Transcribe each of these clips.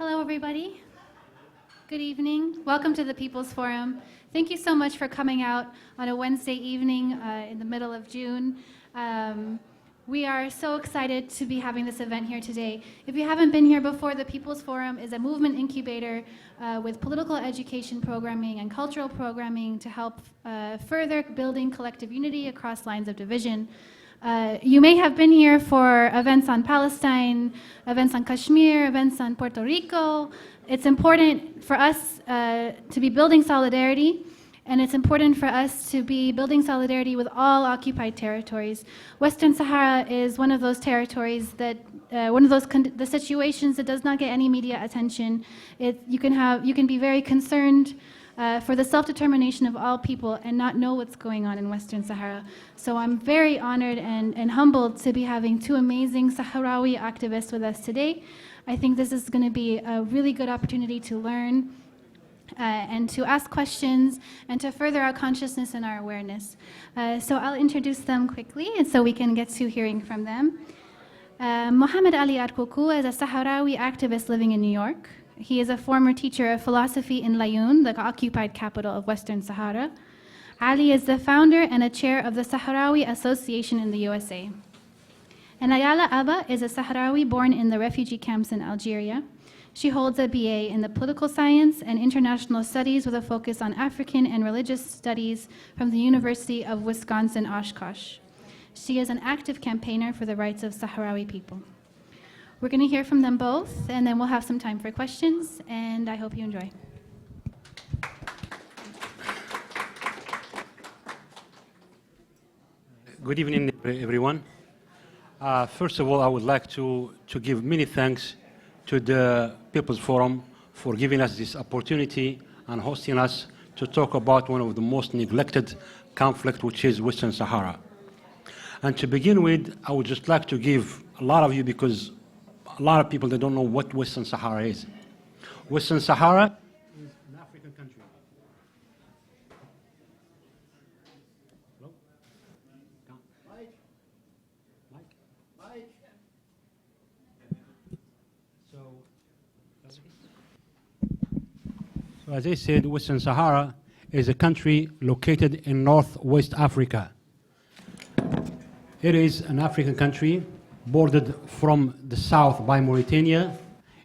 Hello, everybody. Good evening. Welcome to the People's Forum. Thank you so much for coming out on a Wednesday evening in the middle of June. We are so excited to be having this event here today. If you haven't been here before, the People's Forum is a movement incubator with political education programming and cultural programming to help further building collective unity across lines of division. You may have been here for events on Palestine, events on Kashmir, events on Puerto Rico. It's important for us to be building solidarity, and it's important for us to be building solidarity with all occupied territories. Western Sahara is one of those territories that, the situations that does not get any media attention. You can be very concerned for the self-determination of all people and not know what's going on in Western Sahara. So I'm very honored and humbled to be having two amazing Sahrawi activists with us today. I think this is going to be a really good opportunity to learn and to ask questions and to further our consciousness and our awareness. So I'll introduce them quickly and so we can get to hearing from them. Mohammed Ali Arkoukou is a Sahrawi activist living in New York. He is a former teacher of philosophy in Laayoune, the occupied capital of Western Sahara. Ali is the founder and a chair of the Sahrawi Association in the USA. And Ayala Abba is a Sahrawi born in the refugee camps in Algeria. She holds a BA in the political science and international studies with a focus on African and religious studies from the University of Wisconsin-Oshkosh. She is an active campaigner for the rights of Sahrawi people. We're going to hear from them both, and then we'll have some time for questions, and I hope you enjoy. Good evening, everyone. First of all, I would like to give many thanks to the People's Forum for giving us this opportunity and hosting us to talk about one of the most neglected conflict, which is Western Sahara. And to begin with, I would just like to give a lot of you, because a lot of people, they don't know what Western Sahara is. Western Sahara is an African country. Hello? Mike? So as I said, Western Sahara is a country located in Northwest Africa. It is an African country bordered from the south by Mauritania,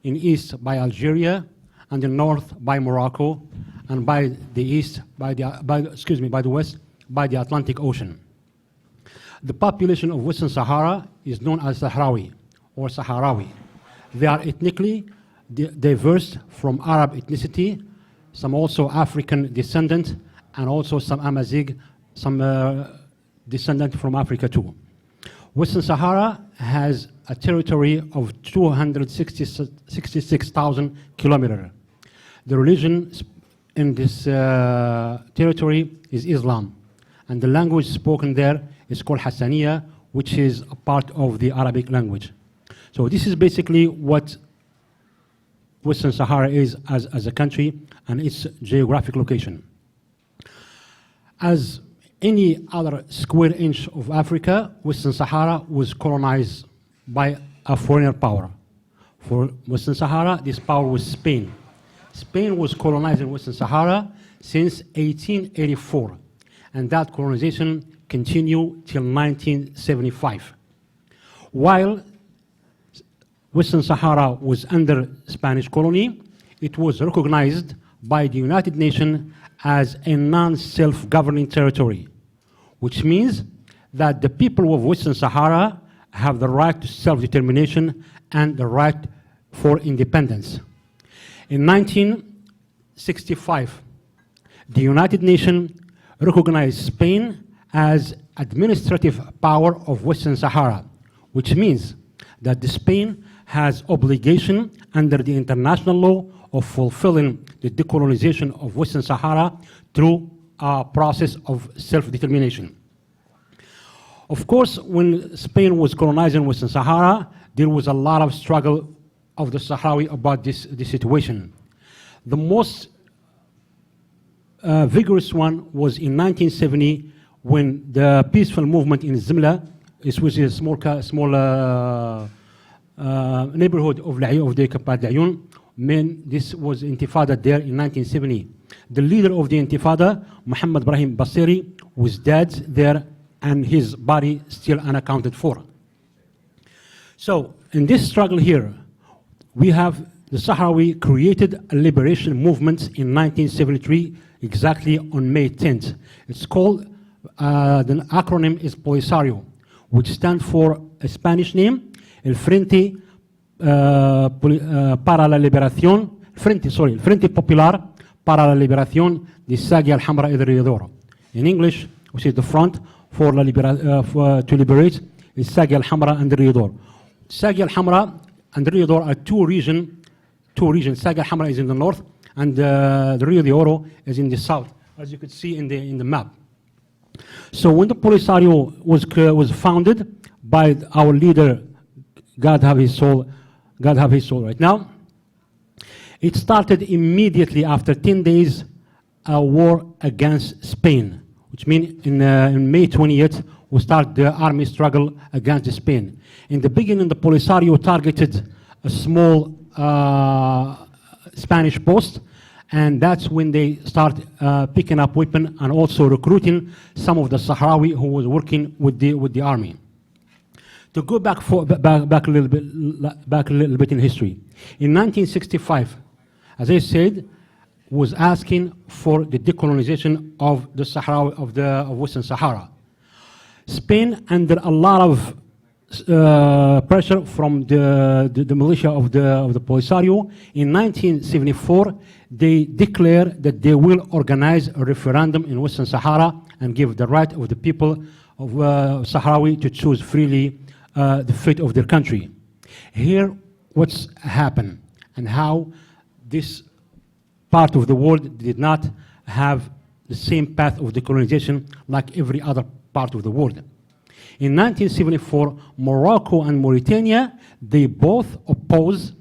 in east by Algeria, and in north by Morocco, and by the east by the west by the Atlantic Ocean. The population of Western Sahara is known as Sahrawi or Sahrawi. They are ethnically diverse from Arab ethnicity, some also African descendant, and also some Amazigh, some descendant from Africa too. Western Sahara has a territory of 266,000 kilometers. The religion in this territory is Islam, and the language spoken there is called Hassaniya, which is a part of the Arabic language. So this is basically what Western Sahara is as a country and its geographic location. As any other square inch of Africa, Western Sahara was colonized by a foreign power. For Western Sahara, this power was Spain. Spain was colonizing Western Sahara since 1884, and that colonization continued till 1975. While Western Sahara was under Spanish colony, it was recognized by the United Nations as a non-self-governing territory, which means that the people of Western Sahara have the right to self-determination and the right for independence. In 1965, the United Nations recognized Spain as administrative power of Western Sahara, which means that Spain has obligation under the international law of fulfilling the decolonization of Western Sahara through a process of self-determination. Of course, when Spain was colonizing Western Sahara, there was a lot of struggle of the Sahrawi about this situation. The most vigorous one was in 1970 when the peaceful movement in Zimla, which is a small neighborhood of the occupied Laayoune, This was Intifada there in 1970. The leader of the Intifada, Muhammad Ibrahim Basiri, was dead there and his body still unaccounted for. So in this struggle here, we have the Sahrawi created a liberation movement in 1973, exactly on May 10th. It's called, the acronym is Polisario, which stands for a Spanish name, El Frente para la Liberación, el Frente Popular para la Liberación de Sagia al-Hamra y del Río Douro. In English, which is the front for to liberate Sagia al-Hamra and the Río Douro. Sagia al-Hamra and the Río Douro are two regions. Sagia al-Hamra is in the north, and the Río Douro is in the south, as you could see in the map. So when the Polisario was founded by our leader, God have his soul right now, it started immediately after 10 days a war against Spain, which means in May 20th we start the army struggle against Spain. In the beginning, the Polisario targeted a small Spanish post, and that's when they start picking up weapons and also recruiting some of the Sahrawi who was working with the army. To go back a little bit in history, in 1965, as I said, was asking for the decolonization of the Sahrawi of Western Sahara. Spain, under a lot of pressure from the militia of the Polisario, in 1974 they declared that they will organize a referendum in Western Sahara and give the right of the people of Sahrawi to choose freely the fate of their country. Here, what's happened and how this part of the world did not have the same path of decolonization like every other part of the world. In 1974, Morocco and Mauritania, they both opposed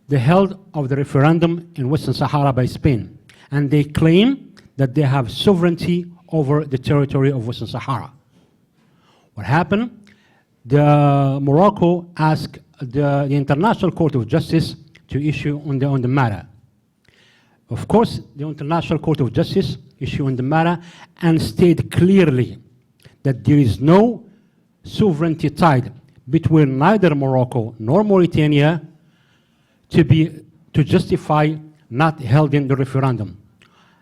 the held of the referendum in Western Sahara by Spain, and they claim that they have sovereignty over the territory of Western Sahara. What happened? Morocco asked the International Court of Justice to issue on the matter. Of course, the International Court of Justice issued on the matter and stated clearly that there is no sovereignty tied between neither Morocco nor Mauritania to justify not holding the referendum.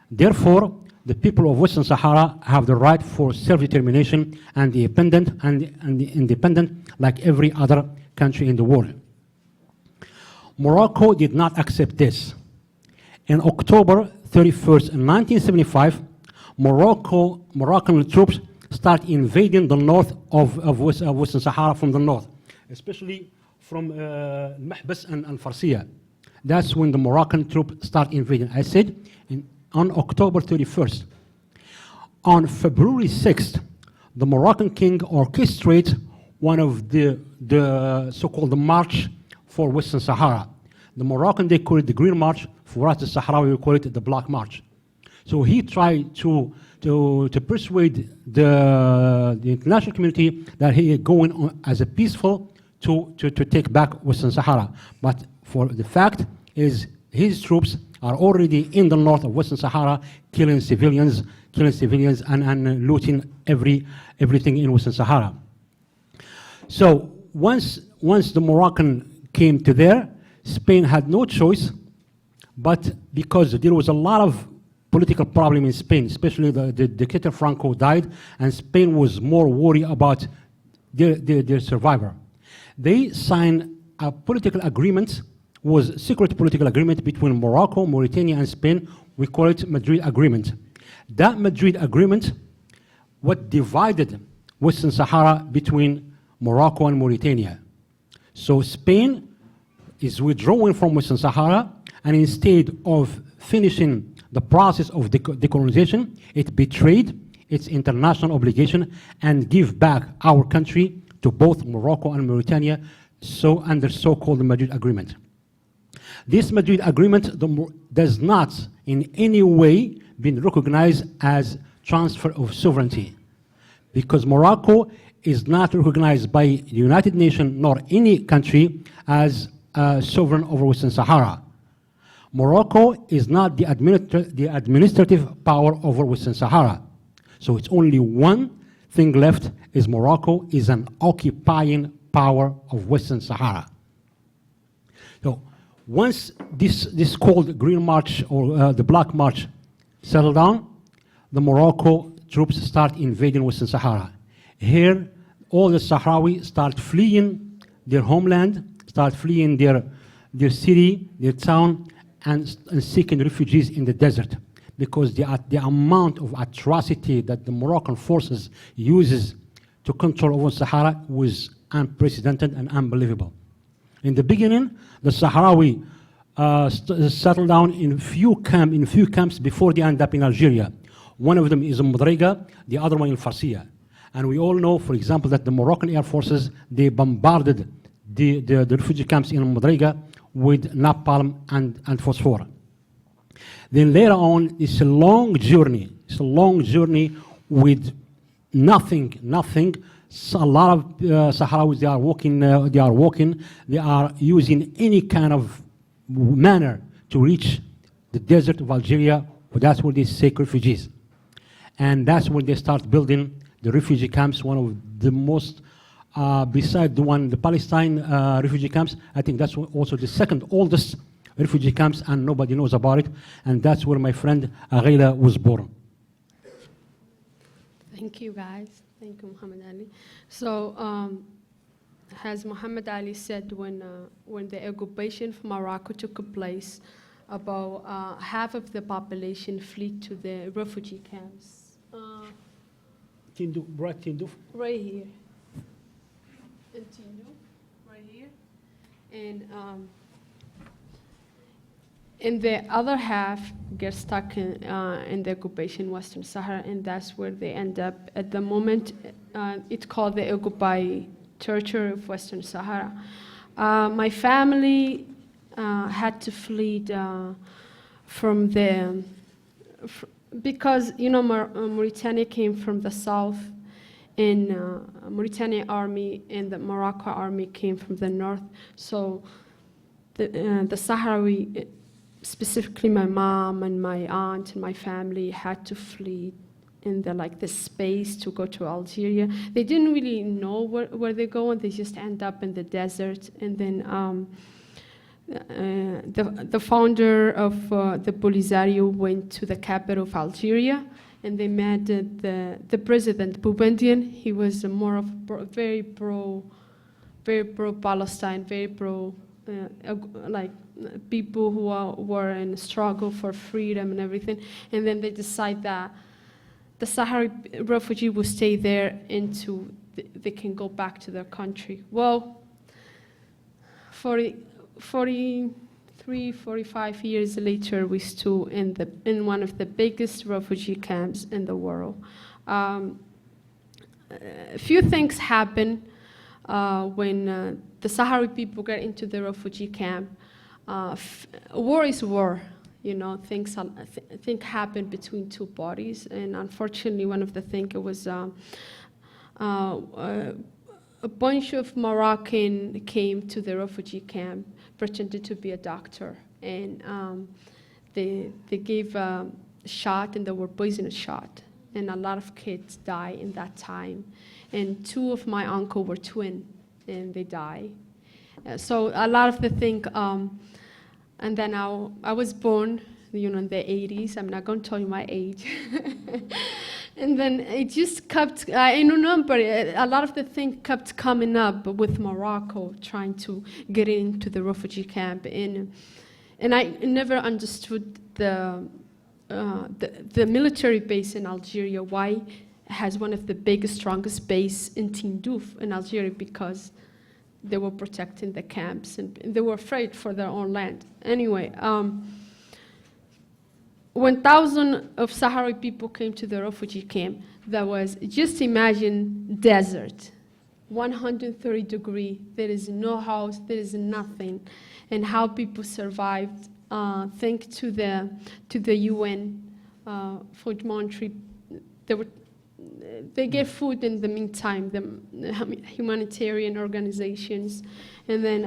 Therefore, the people of Western Sahara have the right for self-determination and independent like every other country in the world. Morocco did not accept this. On October 31st, 1975, Moroccan troops start invading the north of Western Sahara from the north, especially from Mahbas and Farsiya. That's when the Moroccan troops start invading. I said on October 31st. On February 6th, the Moroccan king orchestrates one of the so-called March for Western Sahara. The Moroccan, they call it the Green March. For us, the Sahrawi, we call it the Black March. So he tried to persuade the international community that he is going on as a peaceful to take back Western Sahara. But for the fact is his troops are already in the north of Western Sahara, killing civilians and looting everything in Western Sahara. So once the Moroccan came to there, Spain had no choice, but because there was a lot of political problem in Spain, especially the dictator Franco died, and Spain was more worried about their survivor. They signed a political agreement, was a secret political agreement between Morocco, Mauritania, and Spain. We call it Madrid Agreement. That Madrid Agreement, what divided Western Sahara between Morocco and Mauritania. So Spain is withdrawing from Western Sahara, and instead of finishing the process of decolonization, it betrayed its international obligation and give back our country to both Morocco and Mauritania, so under so-called Madrid Agreement. This Madrid Agreement does not in any way been recognized as transfer of sovereignty, because Morocco is not recognized by the United Nations nor any country as sovereign over Western Sahara. Morocco is not the administrative power over Western Sahara. So it's only one thing left, is Morocco is an occupying power of Western Sahara. So once this called Green March or the Black March settled down, the Morocco troops start invading Western Sahara. Here, all the Sahrawi start fleeing their homeland, start fleeing their city, their town, and seeking refugees in the desert, because the amount of atrocity that the Moroccan forces uses to control over Sahara was unprecedented and unbelievable. In the beginning, the Sahrawi settled down in few camps before they end up in Algeria. One of them is in Modrega, the other one in Farsiya. And we all know, for example, that the Moroccan Air Forces, they bombarded the refugee camps in Modrega with napalm and phosphor. Then later on, it's a long journey. It's a long journey with nothing. So a lot of Sahrawis, they are using any kind of manner to reach the desert of Algeria. That's where they seek refugees. And that's when they start building the refugee camps, one of the most, beside the Palestine refugee camps, I think that's also the second oldest refugee camps, and nobody knows about it. And that's where my friend Agheila was born. Thank you, guys. Thank you, Muhammad Ali. So, as Muhammad Ali said, when the occupation of Morocco took place, about half of the population fled to the refugee camps. Tindouf? Right here. In Tindouf, right here. And the other half get stuck in the occupation Western Sahara, and that's where they end up. At the moment, it's called the occupied territory of Western Sahara. My family had to flee from the, because Mauritania came from the south, and Mauritania army and the Morocco army came from the north. So the Sahrawi, specifically my mom and my aunt and my family, had to flee in the space to go to Algeria. They didn't really know where they go, and they just end up in the desert. And then the founder of the Polisario went to the capital of Algeria, and they met the president, Boubendian. He was more of very pro Palestine, very pro people who were in struggle for freedom and everything. And then they decide that the Sahrawi refugee will stay there until they can go back to their country. Well, 43, 45 years later, we're still in one of the biggest refugee camps in the world. A few things happen when the Sahrawi people get into the refugee camp. War is war. Things happen between two parties, and unfortunately, one of the things, it was a bunch of Moroccan came to the refugee camp, pretended to be a doctor, and they gave a shot, and they were poisonous shot, and a lot of kids die in that time, and two of my uncle were twin, and they die. So a lot of the thing. And then I was born, in the 80s. I'm not going to tell you my age. And then it just kept, I don't know, but a lot of the thing kept coming up with Morocco, trying to get into the refugee camp. And I never understood the military base in Algeria, why it has one of the biggest, strongest base in Tindouf in Algeria, because they were protecting the camps, and they were afraid for their own land. Anyway, 1,000 of Sahrawi people came to the refugee camp. That was, just imagine, desert, 130 degrees. There is no house, there is nothing, and how people survived. Thanks to the UN, food monetary, they get food in the meantime, the humanitarian organizations. And then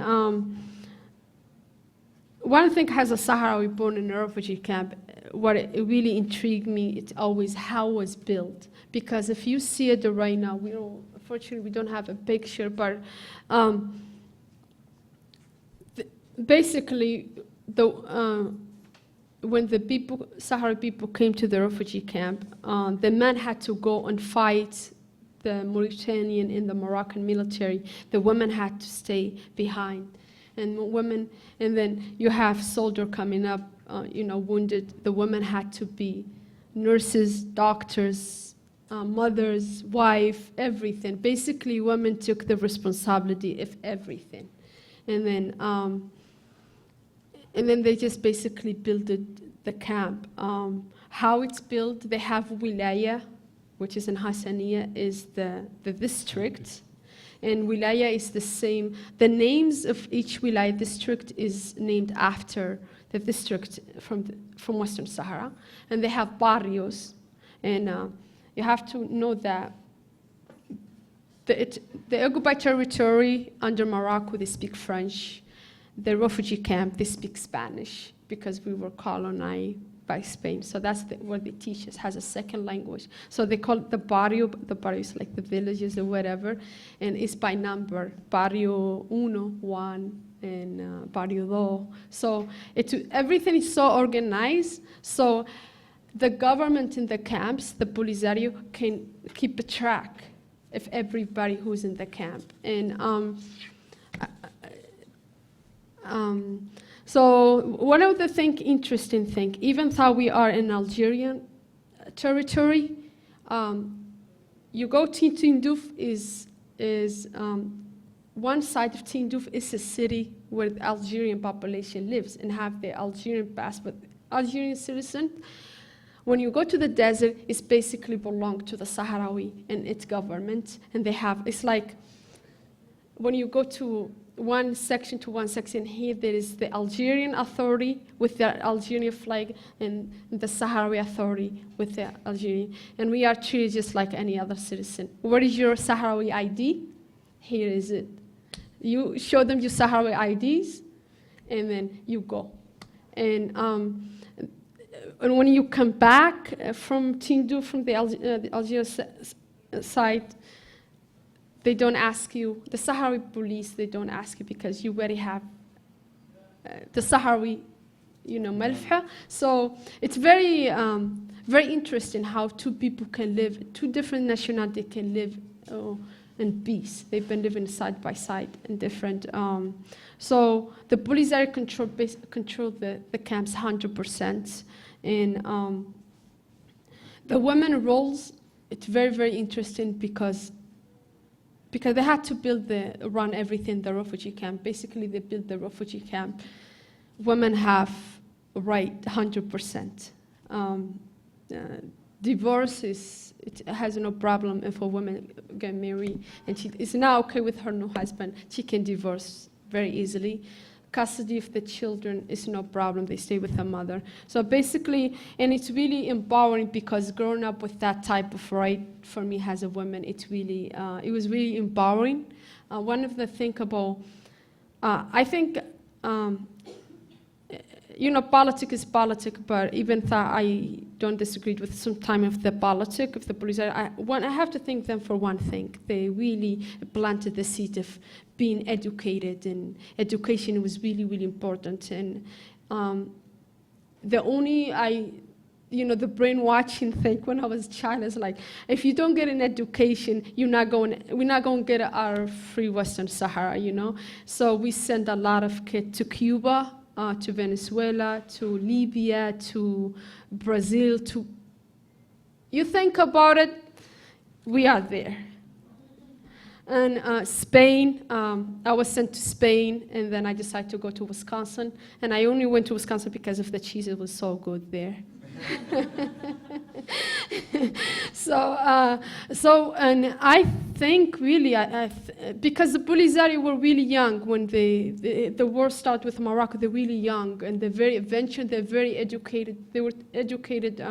one thing as a Sahrawi born in a refugee camp, what it really intrigued me, it's always how it was built. Because if you see it right now, unfortunately we don't have a picture, but basically, when the Sahrawi people came to the refugee camp, the men had to go and fight the Mauritanian and the Moroccan military. The women had to stay behind. And then you have soldier coming up, wounded. The women had to be nurses, doctors, mothers, wife, everything. Basically, women took the responsibility of everything. And then they just basically built the camp. How it's built, they have wilaya, which is in Hassaniya, is the district. And wilaya is the same. The names of each wilaya district is named after the district from Western Sahara. And they have barrios. And you have to know that the occupied territory under Morocco, they speak French. The refugee camp, they speak Spanish because we were colonized by Spain. So that's what they teach us, has a second language. So they call it the barrio. The barrio is like the villages or whatever, and it's by number. Barrio uno, one, and barrio dos. So everything is so organized. So the government in the camps, the Polisario, can keep a track of everybody who's in the camp. And so one of the interesting thing, even though we are in Algerian territory, you go to Tindouf is one side of Tindouf is a city where the Algerian population lives and have the Algerian passport, Algerian citizen. When you go to the desert, it's basically belong to the Sahrawi and its government, and they have, it's like when you go to one section to one section here, there is the Algerian authority with the Algerian flag and the Sahrawi authority with the Algerian. And we are treated just like any other citizen. What is your Sahrawi ID? Here is it. You show them your Sahrawi IDs, and then you go. And when you come back from Tindouf, from the Algerian side, they don't ask you, the Sahrawi police, they don't ask you because you already have the Sahrawi, malfa. So it's very, very interesting how two people can live, two different nationalities can live in peace. They've been living side by side in different. So the Polisario control the camps 100%. And the women roles, it's very, very interesting because they had to run everything, the refugee camp. Basically, they built the refugee camp. Women have right 100%. Divorce it has no problem if a woman get married and she is now okay with her new husband. She can divorce very easily. Custody of the children is no problem. They stay with their mother. So basically, and it's really empowering because growing up with that type of right for me as a woman, it was really empowering. One of the things about, I think, politics is politics, but even though I don't disagree with some time of the politics of the police, I have to thank them for one thing. They really planted the seed of being educated, and education was really, really important. And the brainwashing thing when I was a child is like, if you don't get an education, we're not going to get our free Western Sahara, So we send a lot of kids to Cuba, to Venezuela, to Libya, to Brazil, you think about it, we are there. And Spain, I was sent to Spain, and then I decided to go to Wisconsin. And I only went to Wisconsin because of the cheese. It was so good there. And I think really, because the Polisario were really young when the war started with Morocco, they're really young, and they're very educated. They were educated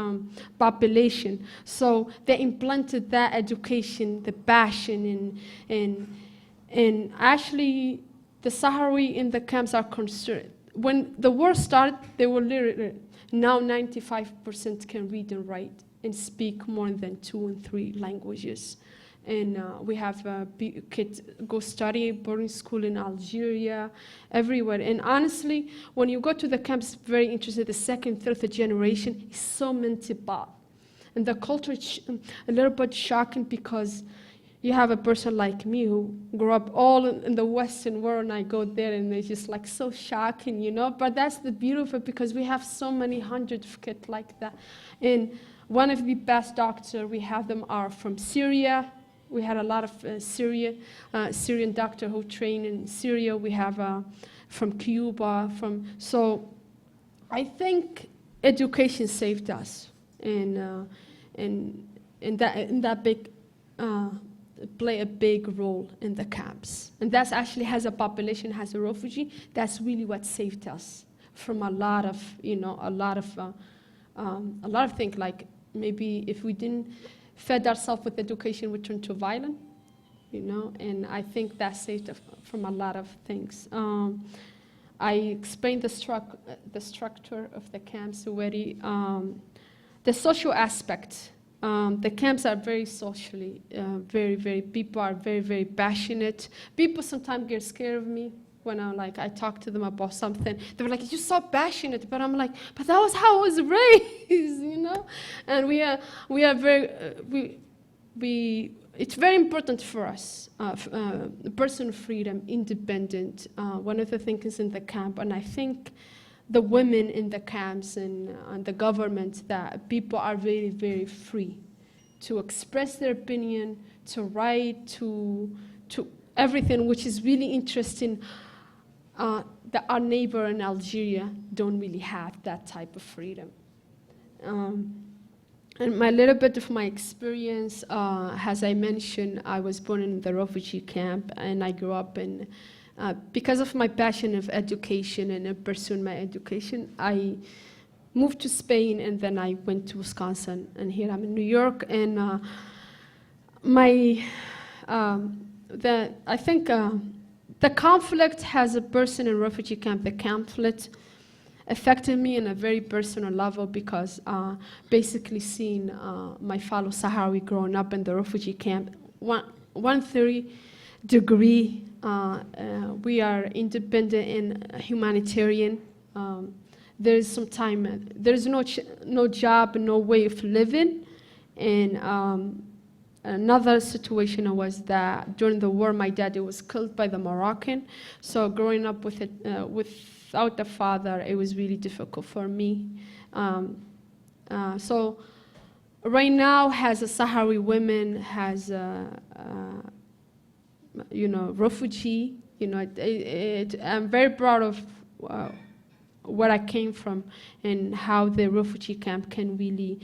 population. So they implanted that education, the passion, and actually the Sahrawi in the camps are concerned. when the war started, they were literally, now 95% can read and write and speak more than 2 and 3 languages. And we have kids go study boarding school in Algeria, everywhere. And honestly, when you go to the camps, very interested, the second, third generation is so mentibal. And the culture is a little bit shocking because you have a person like me who grew up all in the Western world, and I go there and it's just like so shocking, you know? But that's the beauty of it, because we have so many hundreds of kids like that. And one of the best doctors we have them are from Syria. We had a lot of Syrian doctor who train in Syria. We have from Cuba. So I think education saved us, and that big play a big role in the camps. And that's actually, has a population, has a refugee. That's really what saved us from a lot of things. Like maybe if we didn't fed ourselves with education, we turned to violence, you know, and I think that saved us from a lot of things. I explained the structure of the camps already. The social aspect. The camps are very socially, people are very, very passionate. People sometimes get scared of me when I talk to them about something. They were like, "You're so passionate," but I'm like, "But that was how I was raised," you know. And it's very important for us, personal freedom, independent. One of the things in the camp, and I think the women in the camps and the government, that people are very, very free to express their opinion, to write, to everything, which is really interesting. That our neighbor in Algeria don't really have that type of freedom. And my little bit of my experience, as I mentioned, I was born in the refugee camp, and I grew up in, because of my passion of education and pursuing my education, I moved to Spain, and then I went to Wisconsin, and here I'm in New York. And I think the conflict has a person in refugee camp. The conflict affected me on a very personal level, because basically seeing my fellow Sahrawi growing up in the refugee camp, 130 degree, we are independent and humanitarian. There's some time, there's no job, no way of living. And another situation was that during the war, my dad was killed by the Moroccan. So growing up without a father, it was really difficult for me. So right now, as a Sahrawi woman, as a refugee, I'm very proud of where I came from, and how the refugee camp can really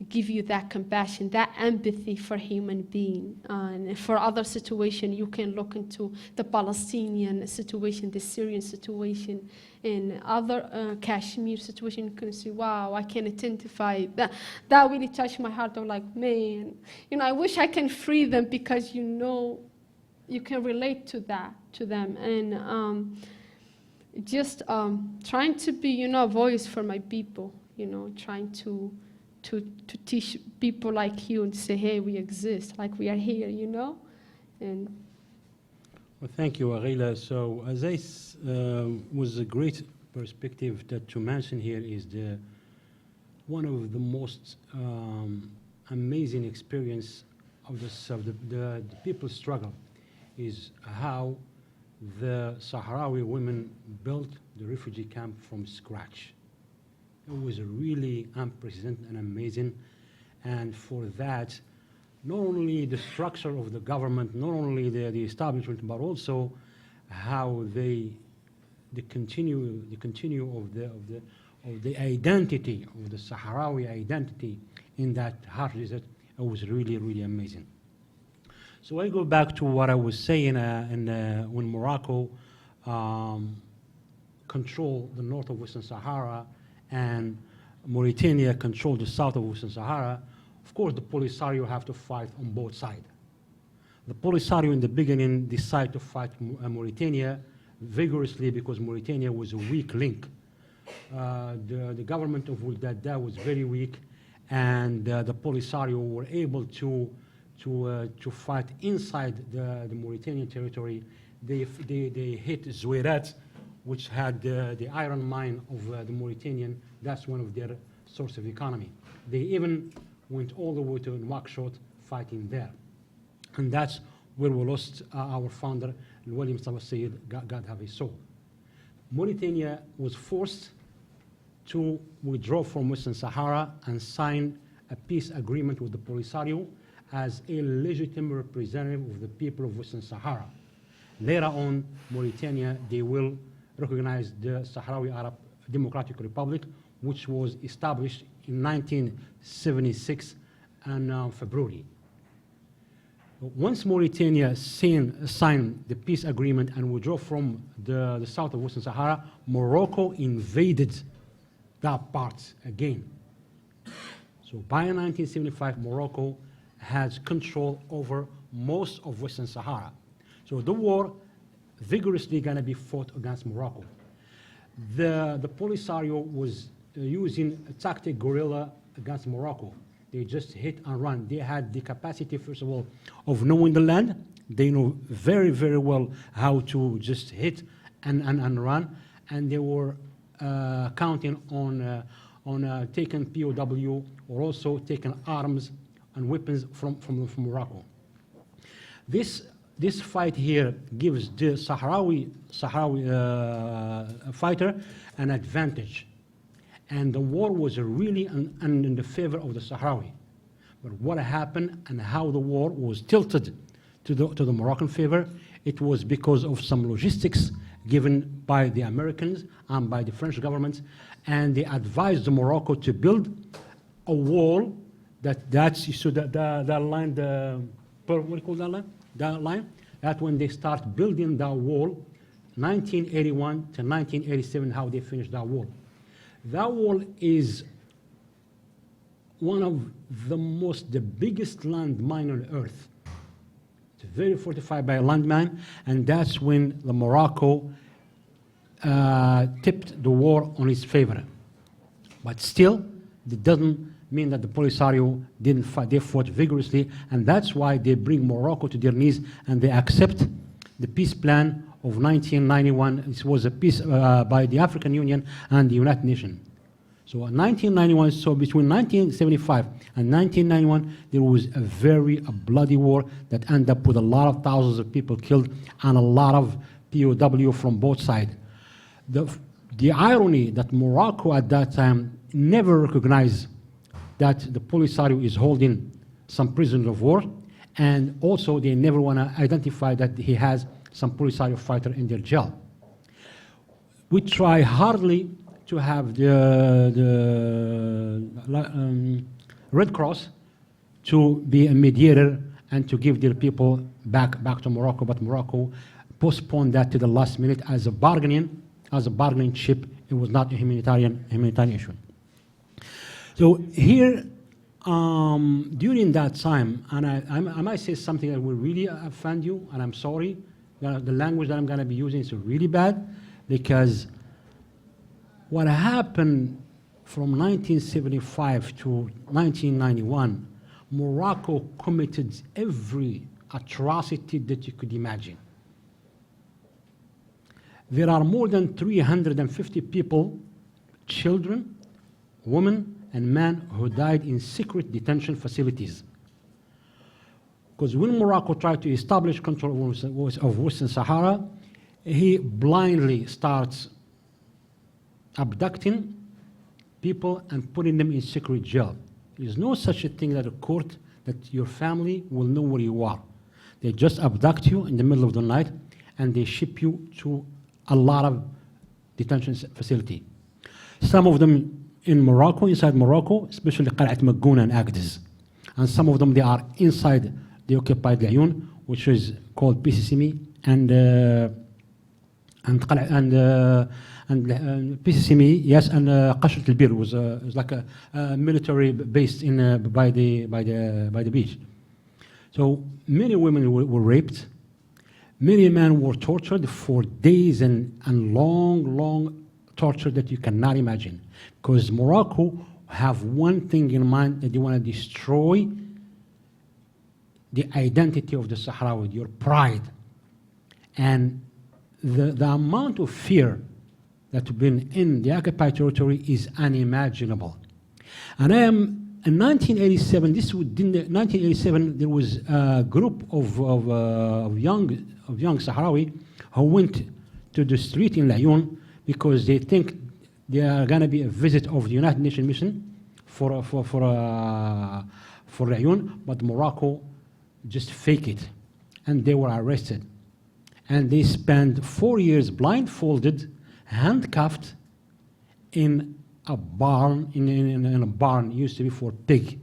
give you that compassion, that empathy for human being. And for other situations, you can look into the Palestinian situation, the Syrian situation, and other Kashmir situation. You can see, wow, I can identify that. That really touched my heart. I'm like, man, I wish I can free them, because you can relate to them. And just trying to be, a voice for my people, trying to teach people like you and say, hey, we exist, like we are here, And well, thank you, Aghila. So this was a great perspective that to mention here is one of the most amazing experience of the people's struggle is how the Sahrawi women built the refugee camp from scratch. It was really unprecedented and amazing. And for that, not only the structure of the government, not only the establishment, but also how the continue of the identity of the Sahrawi identity in that hard desert. It was really, really amazing. So I go back to what I was saying when Morocco controlled the north of Western Sahara and Mauritania controlled the south of Western Sahara. Of course, the Polisario have to fight on both sides. The Polisario in the beginning decided to fight Mauritania vigorously because Mauritania was a weak link. The government of Ouaddaïda was very weak, and the Polisario were able to fight inside the Mauritanian territory. They hit Zouirat, which had the iron mine of the Mauritanian. That's one of their source of economy. They even went all the way to Nouakchott fighting there. And that's where we lost our founder, Wali Mustafa Sayyid, God have his soul. Mauritania was forced to withdraw from Western Sahara and sign a peace agreement with the Polisario as a legitimate representative of the people of Western Sahara. Later on, Mauritania, they will recognize the Sahrawi Arab Democratic Republic, which was established in 1976 in February. Once Mauritania signed the peace agreement and withdrew from the south of Western Sahara, Morocco invaded that part again. So by 1975, Morocco has control over most of Western Sahara. So the war vigorously going to be fought against Morocco. The Polisario was using a tactic guerrilla against Morocco. They just hit and run. They had the capacity, first of all, of knowing the land. They know very, very well how to just hit and run. And they were counting on taking POW or also taking arms and weapons from Morocco. This fight here gives the Sahrawi fighter an advantage. And the war was really in the favor of the Sahrawi. But what happened and how the war was tilted to the Moroccan favor, it was because of some logistics given by the Americans and by the French government, and they advised Morocco to build a wall that's you saw that line, what do you call that line? That line, that when they start building that wall, 1981 to 1987, how they finished that wall. That wall is one of the biggest landmine on earth. It's very fortified by a landmine, and that's when the Morocco tipped the war on its favor. But still, it doesn't mean that the Polisario didn't fight. They fought vigorously, and that's why they bring Morocco to their knees, and they accept the peace plan of 1991. This was a peace by the African Union and the United Nations. So 1991, so between 1975 and 1991, there was a very bloody war that ended up with a lot of thousands of people killed and a lot of POW from both sides. The irony that Morocco at that time never recognized that the Polisario is holding some prisoners of war, and also they never want to identify that he has some Polisario fighter in their jail. We try hardly to have the Red Cross to be a mediator and to give their people back to Morocco, but Morocco postponed that to the last minute as a bargaining chip. It was not a humanitarian issue. So here, during that time, and I might say something that will really offend you, and I'm sorry, the language that I'm going to be using is really bad, because what happened from 1975 to 1991, Morocco committed every atrocity that you could imagine. There are more than 350 people, children, women, and men who died in secret detention facilities. Because when Morocco tried to establish control of Western Sahara, he blindly starts abducting people and putting them in secret jail. There is no such a thing that a court, that your family will know where you are. They just abduct you in the middle of the night and they ship you to a lot of detention facility. Some of them in Morocco, inside Morocco, especially Qal'at Magouna and Agdez. And some of them, they are inside the occupied Gayoun, which is called PCCMI, and PCCMI, yes, and Qashrat al-Bir was like a military base by the beach. So many women were raped. Many men were tortured for days and long torture that you cannot imagine. Because Morocco have one thing in mind, that they want to destroy the identity of the Sahrawi, your pride. And the amount of fear that has been in the occupied territory is unimaginable. And in 1987, 1987, there was a group of young Sahrawi who went to the street in Laayoune because they think there are going to be a visit of the United Nations mission for Laayoune, but Morocco just fake it, and they were arrested. And they spent 4 years blindfolded, handcuffed in a barn, in a barn used to be for pig.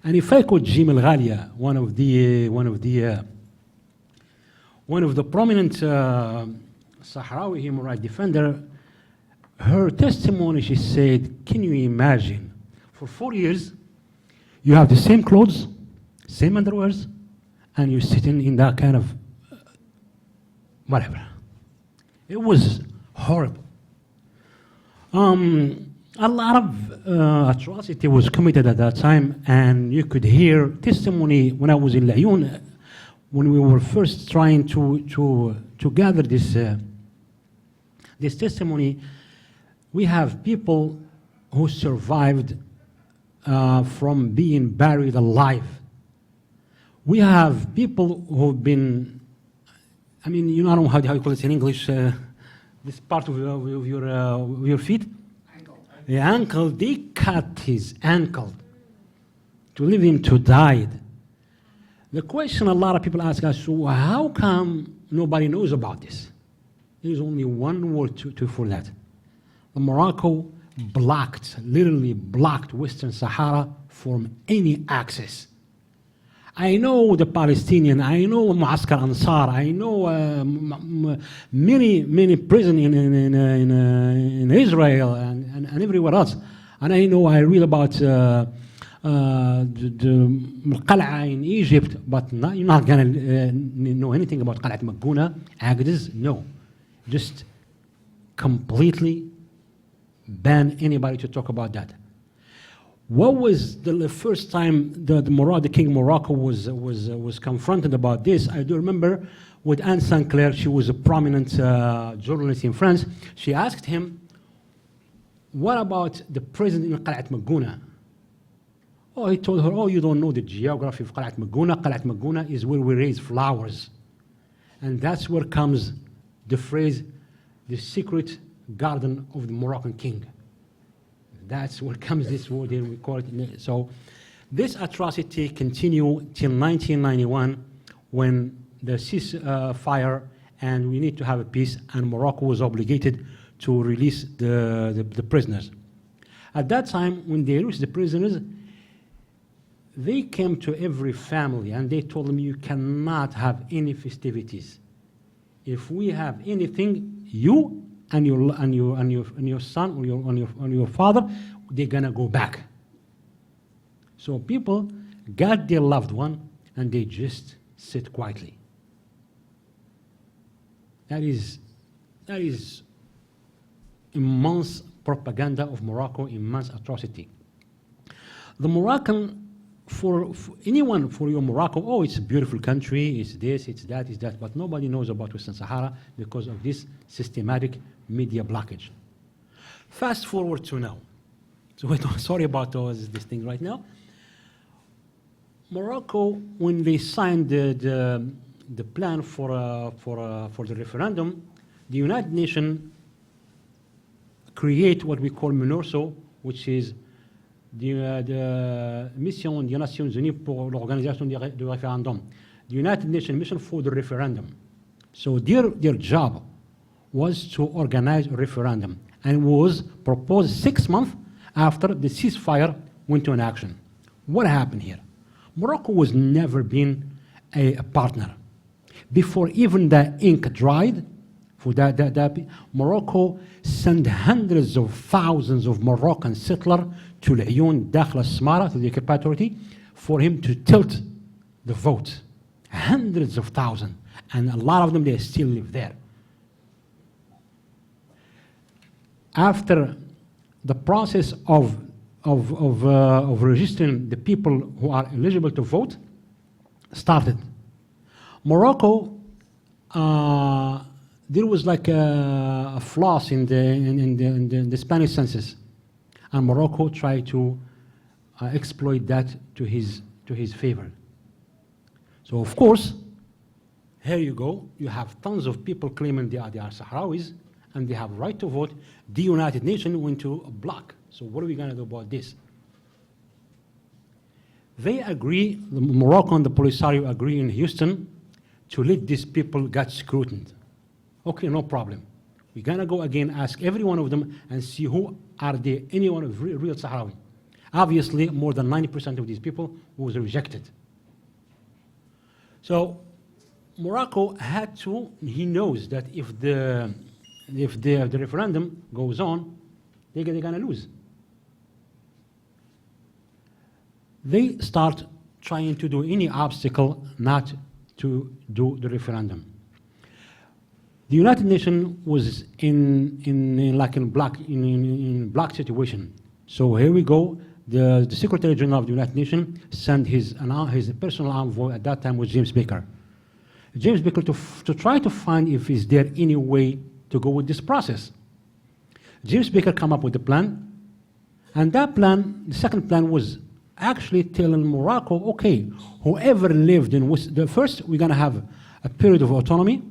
And if I could, Jim Al-Ghalia, one of the prominent Sahrawi human rights defender, her testimony, she said, can you imagine, for 4 years, you have the same clothes, same underwears, and you're sitting in that kind of whatever. It was horrible. A lot of atrocity was committed at that time, and you could hear testimony when I was in Laayoune, when we were first trying to gather this testimony. We have people who survived from being buried alive. We have people who've been, I mean, you know, I don't know how you call it in English, this part of your feet? Ankle. The ankle, they cut his ankle to leave him to die. The question a lot of people ask us, so how come nobody knows about this? There's only one word for that. Morocco literally blocked Western Sahara from any access. I know the Palestinian, I know Muaskar Ansar, I know many prisons in Israel and everywhere else. And I read about the Qal'a in Egypt, but you're not going to know anything about Qal'at Maguna, Agadez, no. Just completely ban anybody to talk about that. What was the first time the King of Morocco was confronted about this? I do remember with Anne Sinclair. She was a prominent journalist in France. She asked him, what about the prison in Qal'at Maguna? Oh, he told her, oh, you don't know the geography of Qal'at Maguna. Qal'at Maguna is where we raise flowers. And that's where comes the phrase, the secret garden of the Moroccan king. That's where comes this word, we call it. So this atrocity continued till 1991 when the ceasefire and we need to have a peace, and Morocco was obligated to release the prisoners. At that time, when they released the prisoners, they came to every family and they told them, you cannot have any festivities. If we have anything, you and your son or your father, they're gonna go back. So people got their loved one and they just sit quietly. That is immense propaganda of Morocco, immense atrocity. The Moroccan, for anyone for your Morocco, oh, it's a beautiful country, it's this, it's that, but nobody knows about Western Sahara because of this systematic media blockage. Fast forward to now. So sorry about this thing right now. Morocco, when they signed the plan for the referendum, the United Nations create what we call MINURSO, which is the Mission des Nations Unies pour l'organisation du référendum, the United Nations Mission for the referendum. So their job was to organize a referendum, and was proposed 6 months after the ceasefire went to an action. What happened here? Morocco was never been a partner. Before even the ink dried, for that Morocco sent hundreds of thousands of Moroccan settlers to Laayoune, Dakhla, Smara, to the occupied authority, for him to tilt the vote. Hundreds of thousands. And a lot of them, they still live there. After the process of registering the people who are eligible to vote started, Morocco, there was like a flaws in the Spanish census, and Morocco tried to exploit that to his favor. So of course, here you go, you have tons of people claiming they are Sahrawis, and they have right to vote. The United Nations went to a block. So what are we gonna do about this? They agree, the Morocco and the Polisario agree in Houston to let these people get scrutined. Okay, no problem. We're gonna go again, ask every one of them and see who are they, anyone of real Sahrawi. Obviously, more than 90% of these people was rejected. So Morocco had to, he knows that if the referendum goes on, they're gonna lose. They start trying to do any obstacle not to do the referendum. The United Nations was in block situation. So here we go. The Secretary General of the United Nations sent his personal envoy at that time was James Baker. James Baker to try to find if is there any way to go with this process. James Baker come up with a plan, and that plan, the second plan was actually telling Morocco, okay, whoever lived in first we're gonna have a period of autonomy,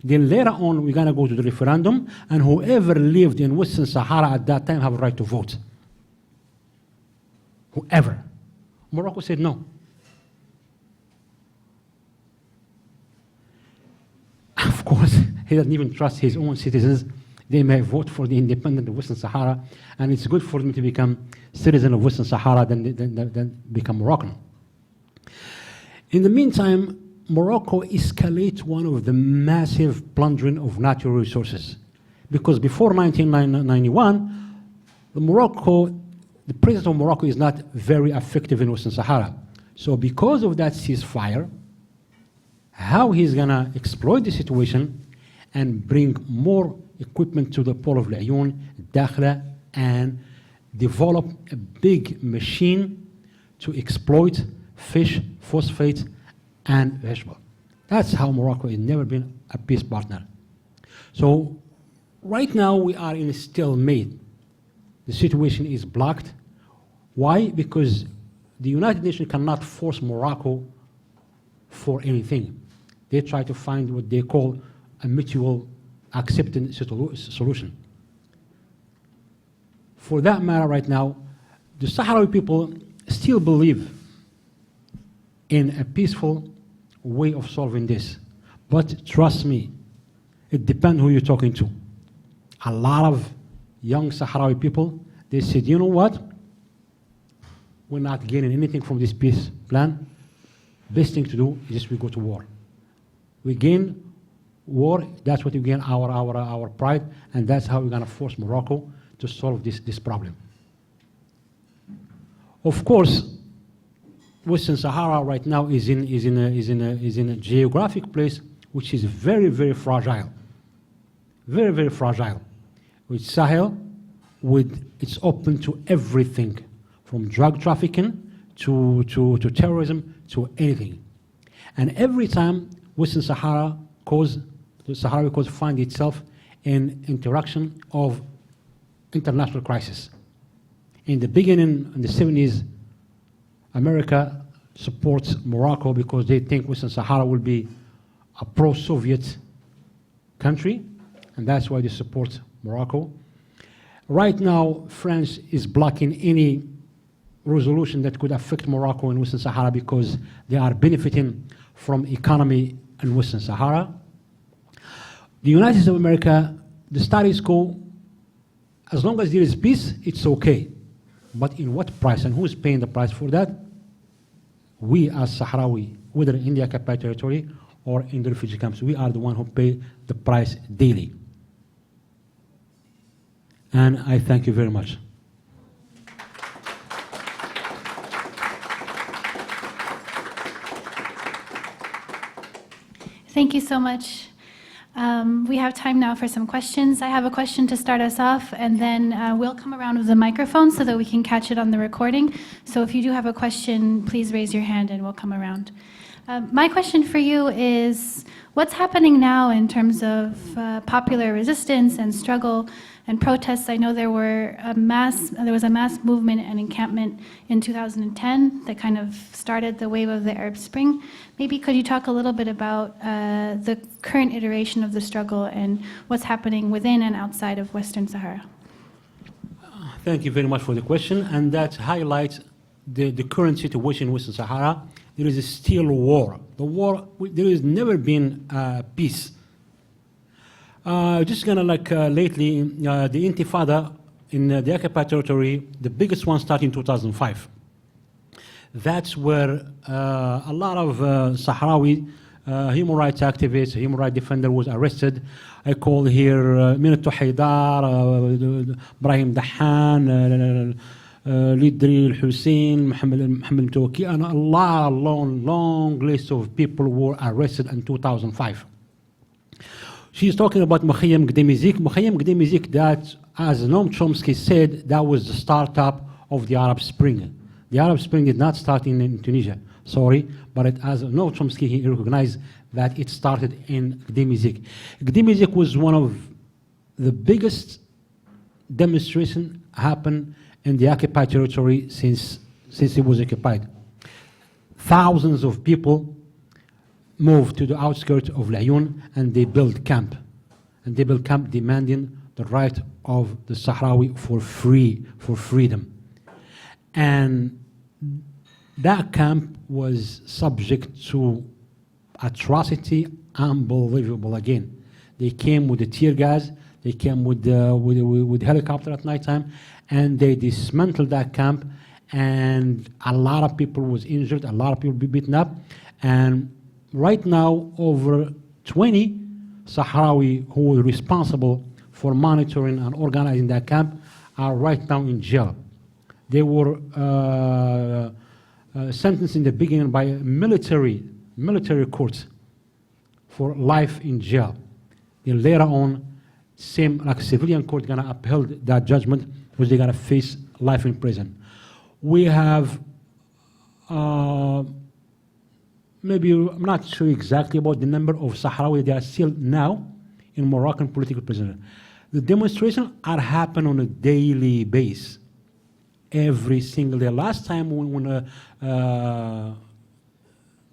then later on we're gonna go to the referendum, and whoever lived in Western Sahara at that time have a right to vote. Whoever. Morocco said no. Of course, he doesn't even trust his own citizens. They may vote for the independence of Western Sahara, and it's good for them to become citizens of Western Sahara than become Moroccan. In the meantime, Morocco escalates one of the massive plundering of natural resources. Because before 1991, the president of Morocco is not very effective in Western Sahara. So because of that ceasefire, how he's gonna exploit the situation and bring more equipment to the Port of La'youn, Dakhla, and develop a big machine to exploit fish, phosphate, and vegetable. That's how Morocco has never been a peace partner. So right now we are in a stalemate. The situation is blocked. Why? Because the United Nations cannot force Morocco for anything. They try to find what they call a mutual acceptance solution. For that matter right now, the Sahrawi people still believe in a peaceful way of solving this. But trust me, it depends who you're talking to. A lot of young Sahrawi people, they said, you know what? We're not gaining anything from this peace plan. Best thing to do is just we go to war. We gain war, that's what we gain our pride, and that's how we're gonna force Morocco to solve this problem. Of course, Western Sahara right now is in a geographic place which is very, very fragile. Very, very fragile. With Sahel, it's open to everything, from drug trafficking to terrorism to anything. And every time Western Sahara the Sahrawi cause find itself in interaction of international crisis. In the beginning, in the 70s, America supports Morocco because they think Western Sahara will be a pro-Soviet country, and that's why they support Morocco. Right now, France is blocking any resolution that could affect Morocco and Western Sahara because they are benefiting from economy in Western Sahara. The United States of America, the status quo, as long as there is peace, it's okay. But in what price, and who's paying the price for that? We as Sahrawi, whether in the occupied territory or in the refugee camps, we are the one who pay the price daily. And I thank you very much. Thank you so much. We have time now for some questions. I have a question to start us off, and then we'll come around with the microphone so that we can catch it on the recording. So if you do have a question, please raise your hand and we'll come around. My question for you is, what's happening now in terms of popular resistance and struggle and protests? I know there was a mass movement and encampment in 2010 that kind of started the wave of the Arab Spring. Maybe could you talk a little bit about the current iteration of the struggle and what's happening within and outside of Western Sahara? Thank you very much for the question, and that highlights the current situation in Western Sahara. There is still war. There has never been peace. Just kind of like lately, the Intifada in the occupied territory, the biggest one started in 2005. That's where a lot of Sahrawi human rights activists, human rights defender was arrested. I call here Minato Haidar, Ibrahim Dahan, Lidri Hussein, Mohammed Mtawaki, and a long list of people were arrested in 2005. She's talking about Mukhayyam Gdemizik. Mukhayyam Gdemizik, that, as Noam Chomsky said, that was the startup of the Arab Spring. The Arab Spring did not start in Tunisia, sorry, but as Noam Chomsky, he recognized that it started in Gdemizik. Gdemizik was one of the biggest demonstrations happened in the occupied territory since it was occupied. Thousands of people moved to the outskirts of Laayoune and they built camp. And they built camp demanding the right of the Sahrawi for freedom. And that camp was subject to atrocity, unbelievable again. They came with the tear gas, they came with helicopter at nighttime, and they dismantled that camp, and a lot of people was injured, a lot of people be beaten up, and right now over 20 Sahrawi who were responsible for monitoring and organizing that camp are right now in jail. They were sentenced in the beginning by military courts for life in jail. Then later on, same like civilian court gonna uphold that judgment, which they're gonna face life in prison. We have maybe, I'm not sure exactly about the number of Sahrawi that are still now in Moroccan political prisoners. The demonstrations are happening on a daily basis, every single day. Last time when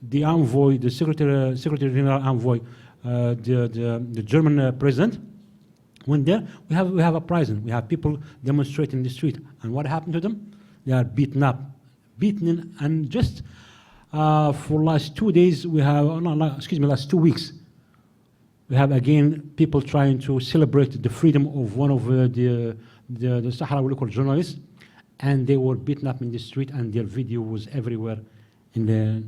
the envoy, the Secretary General envoy, the German president, went there, we have a prison. We have people demonstrating in the street. And what happened to them? They are beaten up. And just for last 2 days, we have, last 2 weeks, we have again people trying to celebrate the freedom of one of the Sahrawi local journalists, and they were beaten up in the street, and their video was everywhere in the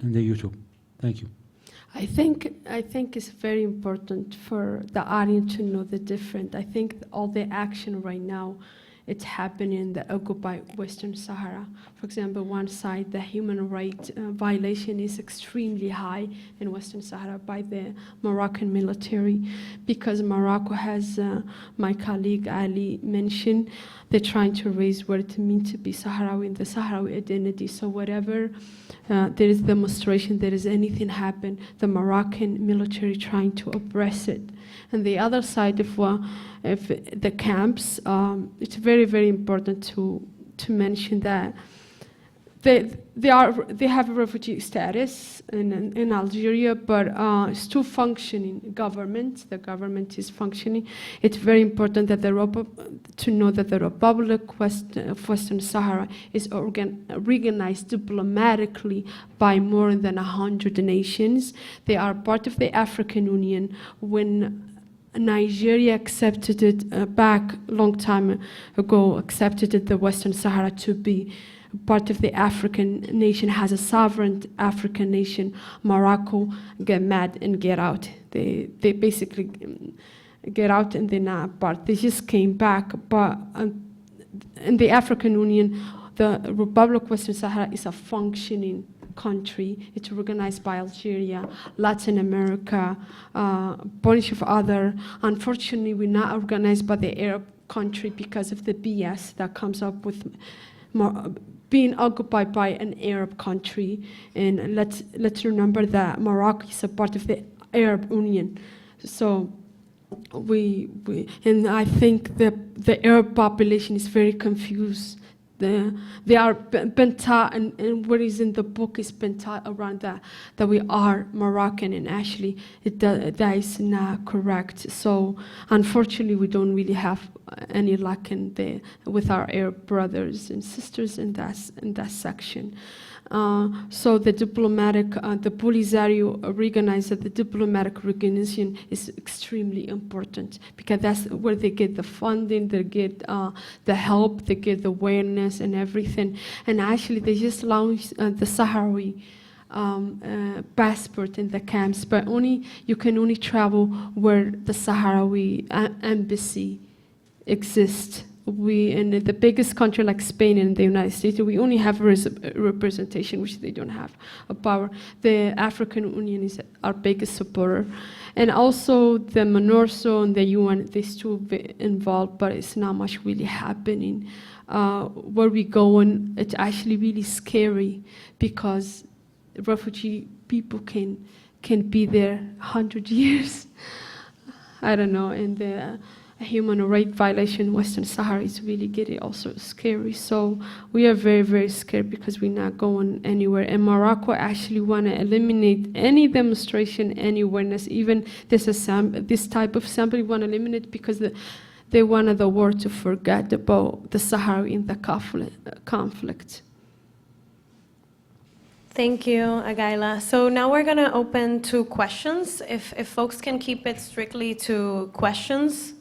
YouTube. Thank you. I think it's very important for the audience to know the difference. I think all the action right now, it's happening in the occupied Western Sahara. For example, one side, the human rights violation is extremely high in Western Sahara by the Moroccan military, because Morocco has, my colleague Ali mentioned, they're trying to raise what it means to be Sahrawi and the Sahrawi identity. So whatever there is demonstration, there is anything happen, the Moroccan military trying to oppress it. And the other side of the camps, it's very, very important to mention that they have a refugee status in Algeria, but still functioning government. The government is functioning. It's very important that to know that the Republic of Western Sahara is organized diplomatically by more than 100 nations. They are part of the African Union. When Nigeria accepted it back a long time ago, accepted it, the Western Sahara to be part of the African nation, has a sovereign African nation. Morocco get mad and get out. They basically get out and they're not part. They just came back, but in the African Union, the Republic of Western Sahara is a functioning country. It's organized by Algeria, Latin America, a bunch of other. Unfortunately, we're not organized by the Arab country because of the BS that comes up with being occupied by an Arab country. And let's remember that Morocco is a part of the Arab Union. So and I think the Arab population is very confused. They are been taught, and what is in the book is been taught around that we are Moroccan, and actually that is not correct. So unfortunately, we don't really have any luck with our Arab brothers and sisters in that section. So the Polisario recognized that the diplomatic recognition is extremely important because that's where they get the funding, they get the help, they get the awareness and everything. And actually, they just launched the Sahrawi passport in the camps, but you can only travel where the Sahrawi embassy exists. In the biggest country like Spain and the United States, we only have representation, which they don't have a power. The African Union is our biggest supporter. And also the MINURSO and the UN, these two involved, but it's not much really happening. Where we go, and it's actually really scary because refugee people can be there 100 years. I don't know, and the human rights violation in Western Sahara is really getting also scary. So we are very, very scared because we're not going anywhere. And Morocco actually want to eliminate any demonstration, any awareness, even this type of assembly want to eliminate because they wanted the world to forget about the Sahrawi in the conflict. Thank you, Agaila. So now we're going to open to questions. If folks can keep it strictly to questions.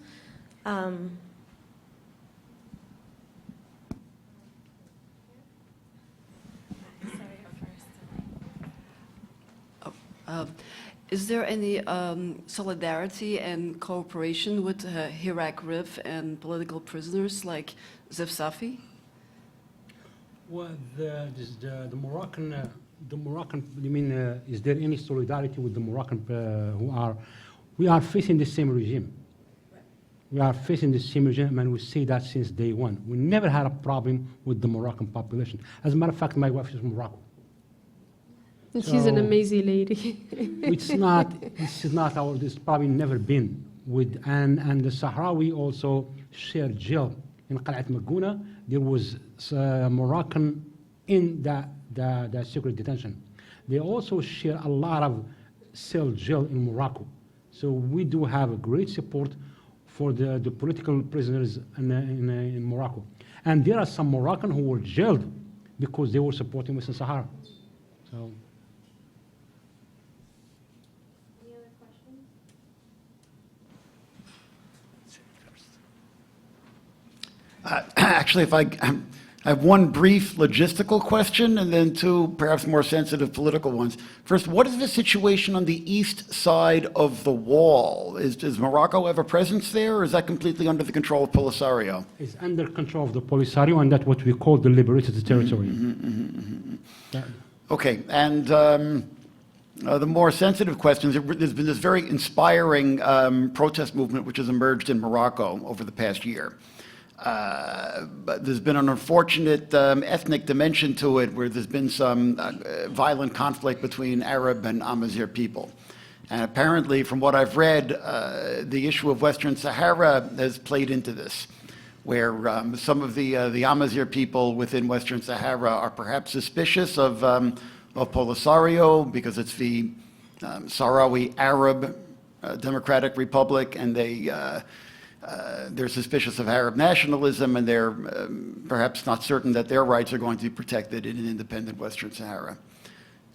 Is there any solidarity and cooperation with Hirak Rif and political prisoners like Zif Safi? Well, the Moroccan, you mean, is there any solidarity with the Moroccan we are facing the same regime. We are facing the same regime, and we see that since day one. We never had a problem with the Moroccan population. As a matter of fact, my wife is from Morocco. And she's an amazing lady. This probably never been with, and the Sahrawi also shared jail in Qal'at Maguna. There was Moroccan in the secret detention. They also share a lot of cell jail in Morocco. So we do have a great support for the political prisoners in Morocco. And there are some Moroccan who were jailed because they were supporting Western Sahara. So. Any other questions? Actually, if I have one brief logistical question and then two perhaps more sensitive political ones. First, what is the situation on the east side of the wall? Does Morocco have a presence there, or is that completely under the control of Polisario? It's under control of the Polisario, and that's what we call the liberated territory. Okay, and the more sensitive questions, there's been this very inspiring protest movement which has emerged in Morocco over the past year. But there's been an unfortunate ethnic dimension to it where there's been some violent conflict between Arab and Amazigh people. And apparently, from what I've read, the issue of Western Sahara has played into this, where some of the Amazigh people within Western Sahara are perhaps suspicious of Polisario because it's the Sahrawi Arab Democratic Republic, and they're suspicious of Arab nationalism, and they're perhaps not certain that their rights are going to be protected in an independent Western Sahara.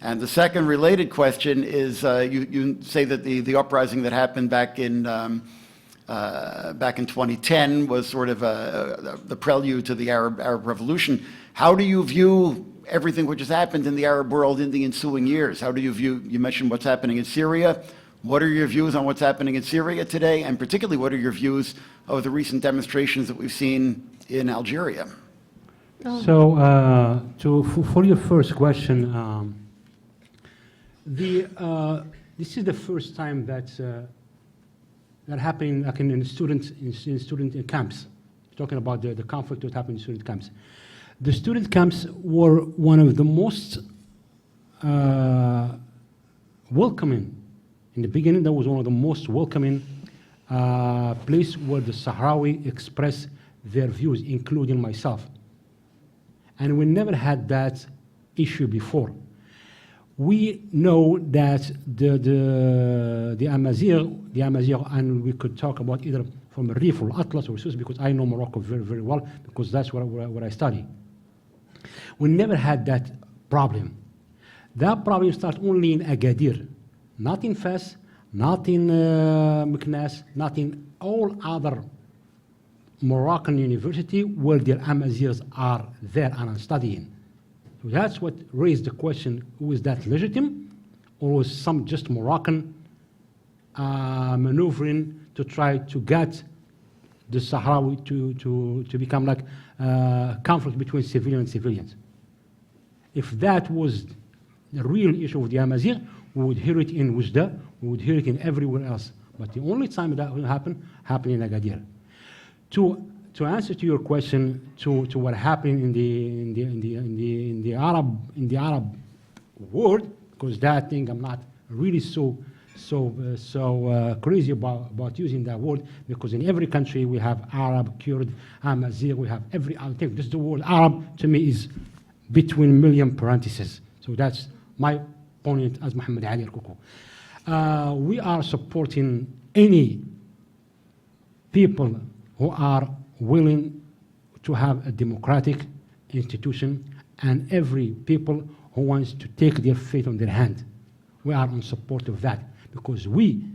And the second related question is, you say that the uprising that happened back in 2010 was sort of the prelude to the Arab Revolution. How do you view everything which has happened in the Arab world in the ensuing years? How do you view, you mentioned what's happening in Syria. What are your views on what's happening in Syria today? And particularly, what are your views of the recent demonstrations that we've seen in Algeria? So, for your first question, This is the first time that that happened like in student camps. Talking about the conflict that happened in student camps. The student camps were one of the most welcoming. In the beginning, that was one of the most welcoming place where the Sahrawi express their views, including myself. And we never had that issue before. We know that the Amazigh, and we could talk about either from Rif or Atlas or Sus, because I know Morocco very, very well, because that's where I study. We never had that problem. That problem started only in Agadir, not in Fes, not in Meknes, not in all other Moroccan university where their Amazighs are there and are studying. So that's what raised the question, was that legitimate, or was some just Moroccan maneuvering to try to get the Sahrawi to become like conflict between civilian and civilians? If that was the real issue of the Amazigh, we would hear it in Wujda, we would hear it in everywhere else. But the only time that will happen in Agadir. To answer to your question, to what happened in the Arab world, because that thing I'm not really so crazy about using that word, because in every country we have Arab, Kurd, Amazigh, we have every other thing. This is the word Arab to me is between million parentheses. So that's my point as Muhammad Ali Al-Kuku. We are supporting any people who are willing to have a democratic institution, and every people who wants to take their fate on their hand. We are in support of that, because we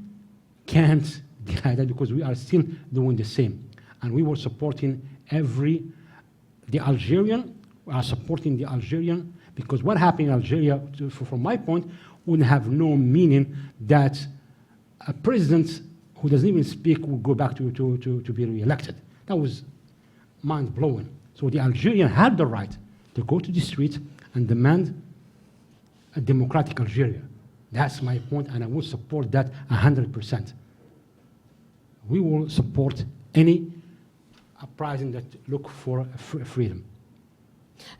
can't deny that, because we are still doing the same. And we were supporting the Algerian, we are supporting the Algerian, because what happened in Algeria, from my point, would have no meaning that a president who doesn't even speak will go back to be re-elected. That was mind-blowing. So the Algerian had the right to go to the street and demand a democratic Algeria. That's my point, and I will support that 100%. We will support any uprising that look for freedom.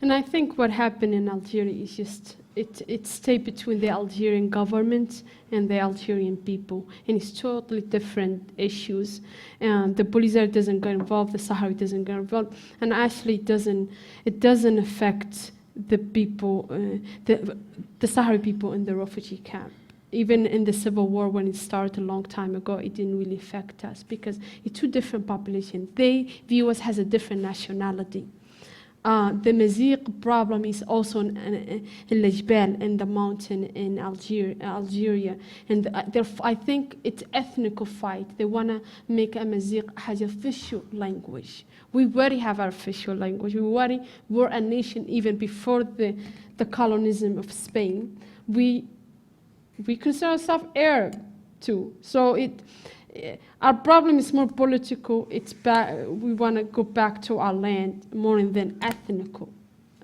And I think what happened in Algeria is just, it stayed between the Algerian government and the Algerian people. And it's totally different issues. And the Polisario doesn't get involved, the Sahrawi doesn't get involved. And actually it doesn't affect the people, the Sahrawi people in the refugee camp. Even in the civil war, when it started a long time ago, it didn't really affect us, because it's two different populations. They view us as a different nationality. The Mazigh problem is also in Lejbel, in the mountain in Algeria. And I think it's ethnic fight. They want to make Amazigh has official language. We already have our official language. We already were a nation even before the colonialism of Spain. We consider ourselves Arab too. So our problem is more political. We want to go back to our land more than ethnical.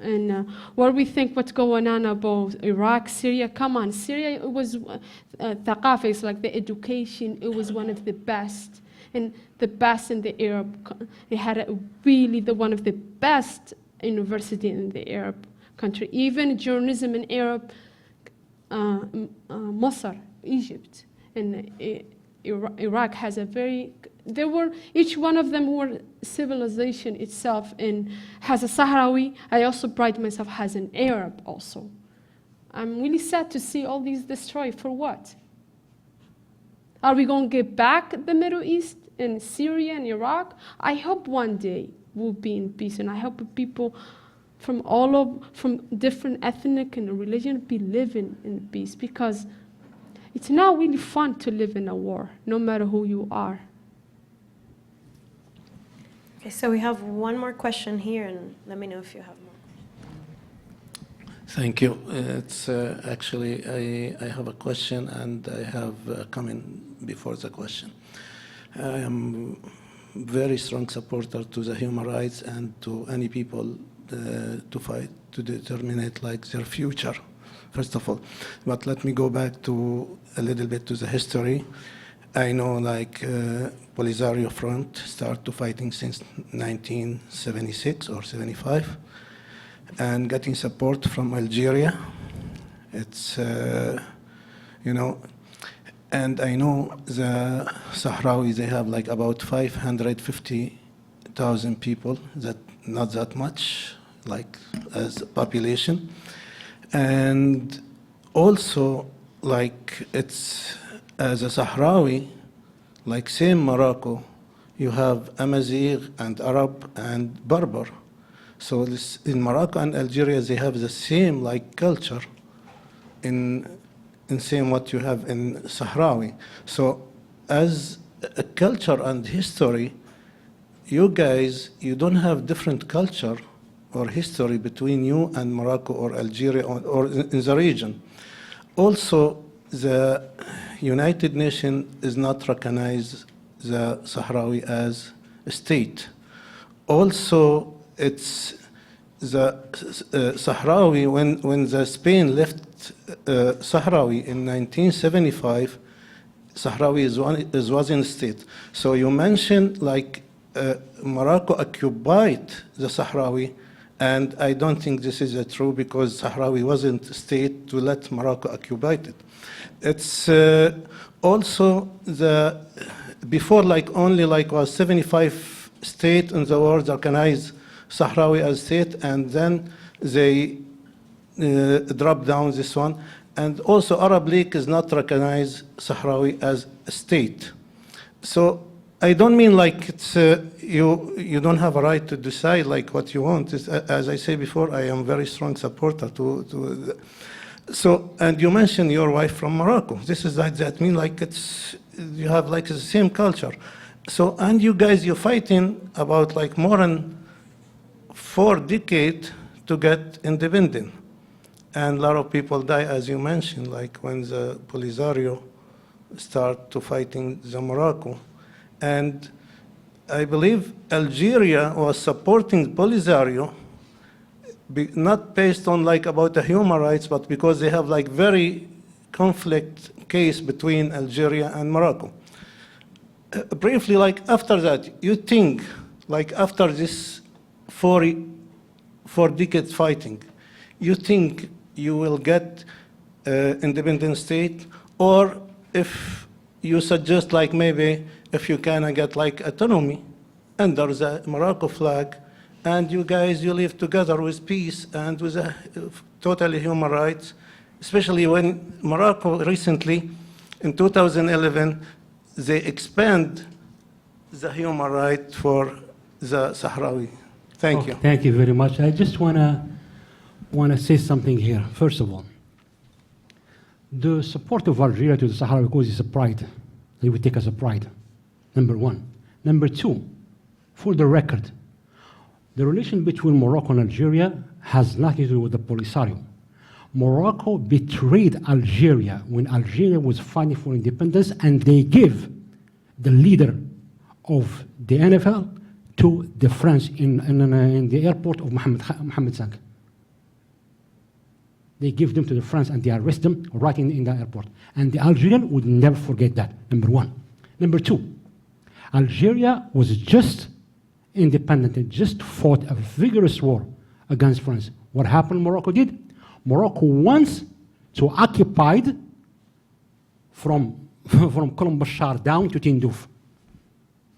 And what we think what's going on about Iraq, Syria, come on, Syria, it was thaqafa, it's like the education, it was one of the best. And the best in the Arab, it had one of the best university in the Arab country. Even journalism in Arab, Masr, Egypt, and Iraq has each one of them were civilization itself, and has a Sahrawi. I also pride myself as an Arab also. I'm really sad to see all these destroyed. For what? Are we going to get back the Middle East and Syria and Iraq? I hope one day we'll be in peace, and I hope people from different ethnic and religion be living in peace, because it's not really fun to live in a war, no matter who you are. Okay, so we have one more question here, and let me know if you have more. Thank you. It's actually, I have a question, and I have a comment before the question. I am very strong supporter to the human rights and to any people to fight to determine like their future. first of all. But let me go back to a little bit to the history. I know like Polisario Front started to fighting since 1976 or 75 and getting support from Algeria. It's, you know, and I know the Sahrawi, they have like about 550,000 people, that not that much, like as a population. And also, like it's, as a Sahrawi, like same Morocco, you have Amazigh and Arab and Berber. So this, in Morocco and Algeria, they have the same like culture in same what you have in Sahrawi. So as a culture and history, you guys, you don't have different culture or history between you and Morocco or Algeria or in the region. Also, the United Nations is not recognize the Sahrawi as a state. Also, it's the Sahrawi, when the Spain left Sahrawi in 1975, Sahrawi wasn't a state. So you mentioned like Morocco occupied the Sahrawi, and I don't think this is true because Sahrawi wasn't a state to let Morocco occupy it. It's also the, before like only like was 75 states in the world recognized Sahrawi as state, and then they dropped down this one. And also Arab League is not recognized Sahrawi as a state. So I don't mean like it's you don't have a right to decide like what you want. It's, as I say before, I am very strong supporter to so, and you mentioned your wife from Morocco. This is like that mean like it's, you have like the same culture. So, and you guys, you're fighting about like more than 4 decades to get independent. And a lot of people die, as you mentioned, like when the Polisario start to fighting the Morocco. And I believe Algeria was supporting Polisario, not based on like about the human rights, but because they have like very conflict case between Algeria and Morocco. Briefly, like after that, you think, like after this 4 decades fighting, you think you will get independent state, or if you suggest like maybe if you can get like autonomy under the Morocco flag, and you guys, you live together with peace and with totally human rights, especially when Morocco recently, in 2011, they expand the human right for the Sahrawi. Thank you. Thank you very much. I just want to say something here. First of all, the support of Algeria to the Sahrawi cause is a pride. They would take as a pride, number one. Number two, for the record, the relation between Morocco and Algeria has nothing to do with the Polisario. Morocco betrayed Algeria when Algeria was fighting for independence, and they gave the leader of the NFL to the French in the airport of Mohammed V. They give them to the French and they arrest them right in the airport. And the Algerian would never forget that, number one. Number two, Algeria was just independent. It just fought a vigorous war against France. What happened Morocco did? Morocco wants to occupy from Kolom Bashar down to Tindouf.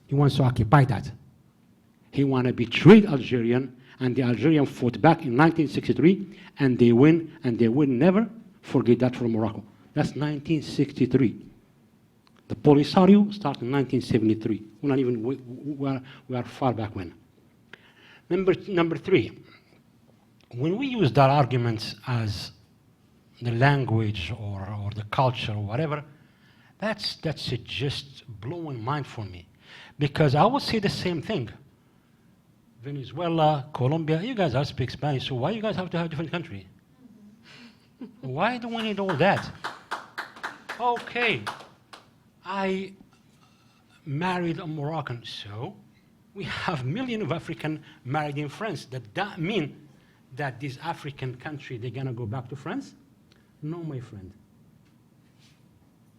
He wants to occupy that. He wants to betray Algerian, and the Algerian fought back in 1963, and they win, and they will never forget that from Morocco. That's 1963. The Polisario started in 1973. We're not even, we are far back when. Number three, when we use that argument as the language or the culture or whatever, that's just blowing mind for me. Because I would say the same thing. Venezuela, Colombia, you guys all speak Spanish, so why you guys have to have a different country? Why do we need all that? Okay, I married a Moroccan, so we have millions of African married in France. That mean that this African country, they're gonna go back to France? No, my friend.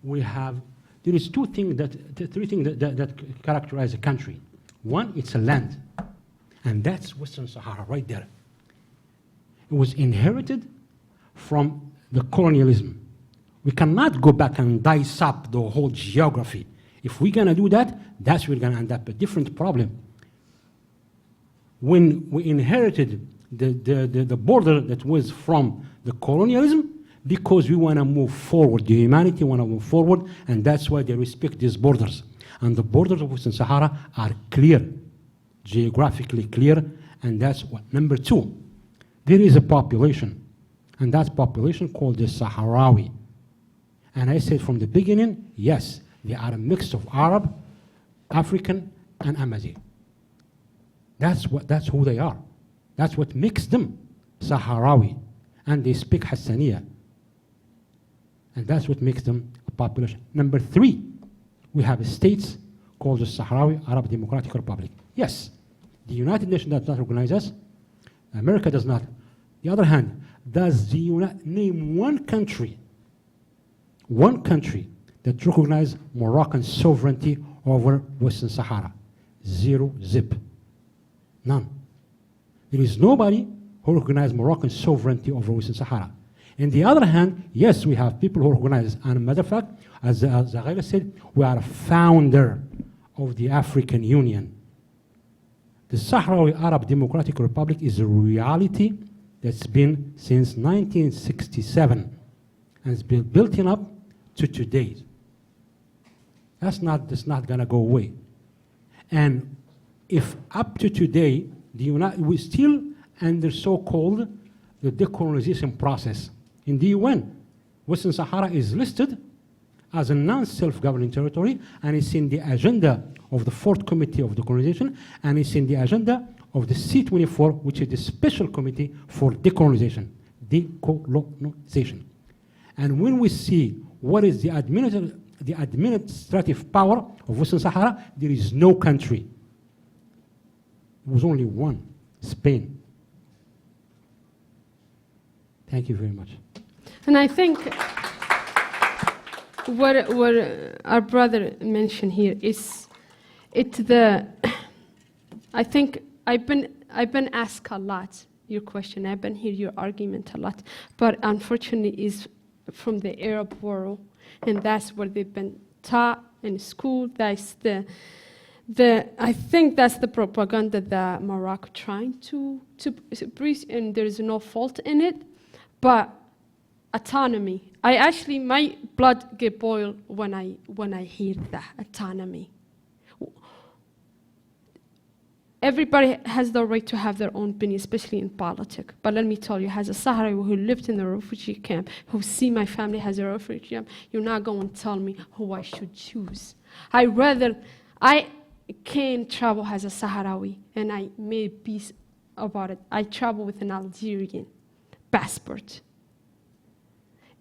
There is three things that characterize a country. One, it's a land, and that's Western Sahara right there. It was inherited from the colonialism. We cannot go back and dice up the whole geography. If we're gonna do that, that's where we're gonna end up a different problem. When we inherited the border that was from the colonialism, because we want to move forward, the humanity want to move forward, and that's why they respect these borders. And the borders of Western Sahara are clear, geographically clear, and that's what. Number two, there is a population, and that population called the Sahrawi. And I said from the beginning, yes, they are a mix of Arab, African, and Amazigh. That's who they are. That's what makes them Sahrawi. And they speak Hassaniya. And that's what makes them a population. Number three, we have states called the Sahrawi Arab Democratic Republic. Yes, the United Nations does not recognize us. America does not. On the other hand, does name one country that recognizes Moroccan sovereignty over Western Sahara? Zero, zip. None. There is nobody who recognizes Moroccan sovereignty over Western Sahara. On the other hand, yes, we have people who recognize, and a matter of fact, as Zaghaila said, we are a founder of the African Union. The Sahrawi Arab Democratic Republic is a reality that's been since 1967, and it's been built up to today. That's not gonna go away. And if up to today, we still under so-called the decolonization process. In the UN, Western Sahara is listed as a non-self-governing territory, and it's in the agenda of the 4th Committee of Decolonization, and it's in the agenda of the C24, which is the Special Committee for Decolonization. Decolonization. And when we see what is the administrative power of Western Sahara, there is no country. There was only one, Spain. Thank you very much. And I think what our brother mentioned here is I think I've been asked a lot your question, I've been hear your argument a lot, but unfortunately is from the Arab world, and that's where they've been taught in school. That's I think that's the propaganda that Morocco trying to preach, and there's no fault in it, but autonomy. My blood get boiled when I hear that autonomy. Everybody has the right to have their own opinion, especially in politics. But let me tell you, as a Sahrawi who lived in the refugee camp, who see my family has a refugee camp, you're not going to tell me who I should choose. I can travel as a Sahrawi, and I made peace about it. I travel with an Algerian passport.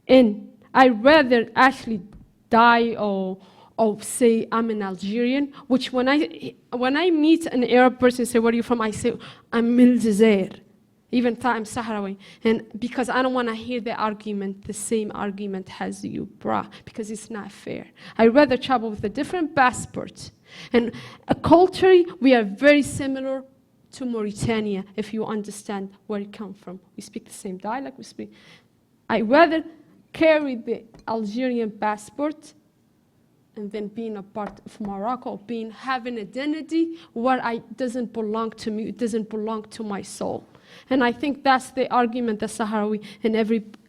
And I'd rather actually die or say I'm an Algerian, which when I meet an Arab person and say, where are you from? I say, I'm Min Jazair, even though I'm Sahrawi. And because I don't want to hear the same argument as you, brah, because it's not fair. I'd rather travel with a different passport. And culturally, we are very similar to Mauritania, if you understand where it comes from. We speak the same dialect, I'd rather carry the Algerian passport and then being a part of Morocco, having identity where doesn't belong to me, it doesn't belong to my soul. And I think that's the argument that Sahrawi and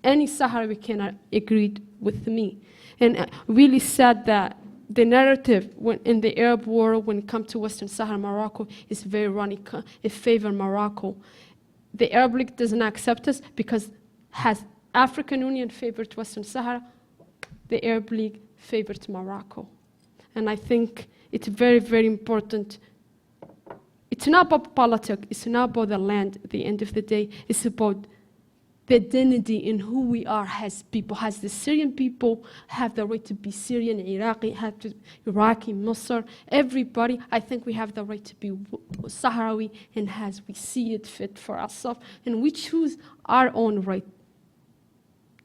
any Sahrawi can agree with me. And really sad that the narrative in the Arab world when it comes to Western Sahara, Morocco, is very wrong. It favors Morocco. The Arab League doesn't accept us because has African Union favored Western Sahara, the Arab League favored Morocco. And I think it's very, very important. It's not about politics, it's not about the land at the end of the day, it's about the identity in who we are as people. As the Syrian people have the right to be Syrian, Iraqi, Iraqi, Muslim, everybody, I think we have the right to be Sahrawi, and as we see it fit for ourselves, and we choose our own right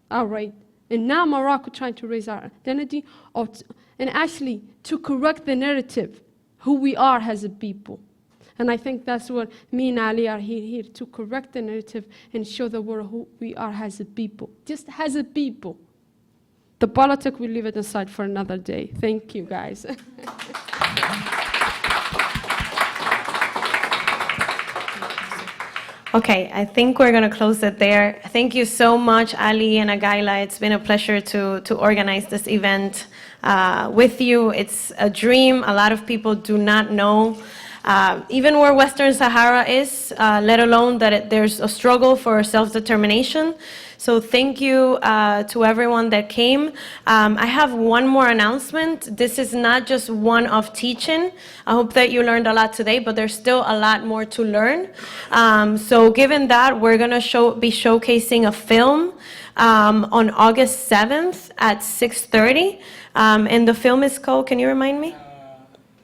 our right. And now Morocco trying to raise our identity, and actually to correct the narrative, who we are as a people. And I think that's what me and Ali are here to correct the narrative and show the world who we are as a people, just as a people. The politics, we leave it aside for another day. Thank you, guys. Okay, I think we're going to close it there. Thank you so much, Ali and Agaila. It's been a pleasure to organize this event with you. It's a dream. A lot of people do not know even where Western Sahara is, let alone that there's a struggle for self-determination. So thank you to everyone that came. I have one more announcement. This is not just one of teaching. I hope that you learned a lot today, but there's still a lot more to learn. So given that, we're going to be showcasing a film on August 7th at 6:30. And the film is called, can you remind me?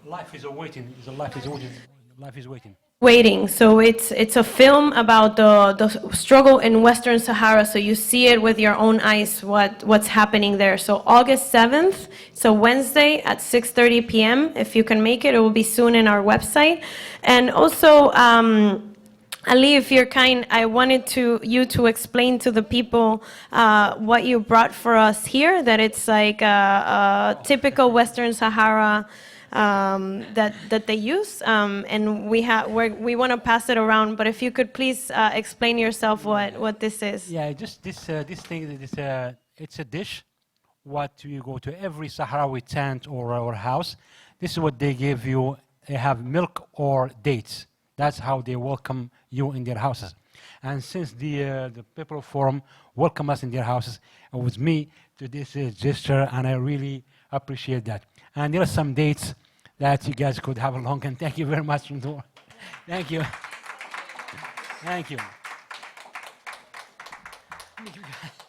Life is waiting. Life is waiting. Life is waiting. Waiting. So it's a film about the struggle in Western Sahara. So you see it with your own eyes what's happening there. So August 7th, it's a Wednesday at 6:30 p.m. If you can make it, it will be soon in our website. And also, Ali, if you're kind, I wanted you to explain to the people what you brought for us here. That it's like a typical Western Sahara. That they use, and we want to pass it around. But if you could please explain yourself what this is. Yeah, just this thing. It's a dish. What you go to every Sahrawi tent or house. This is what they give you. They have milk or dates. That's how they welcome you in their houses. And since the people forum welcome us in their houses, it was me to this gesture, and I really appreciate that. And there are some dates that you guys could have along, and thank you very much. Thank you. Thank you. Thank you guys.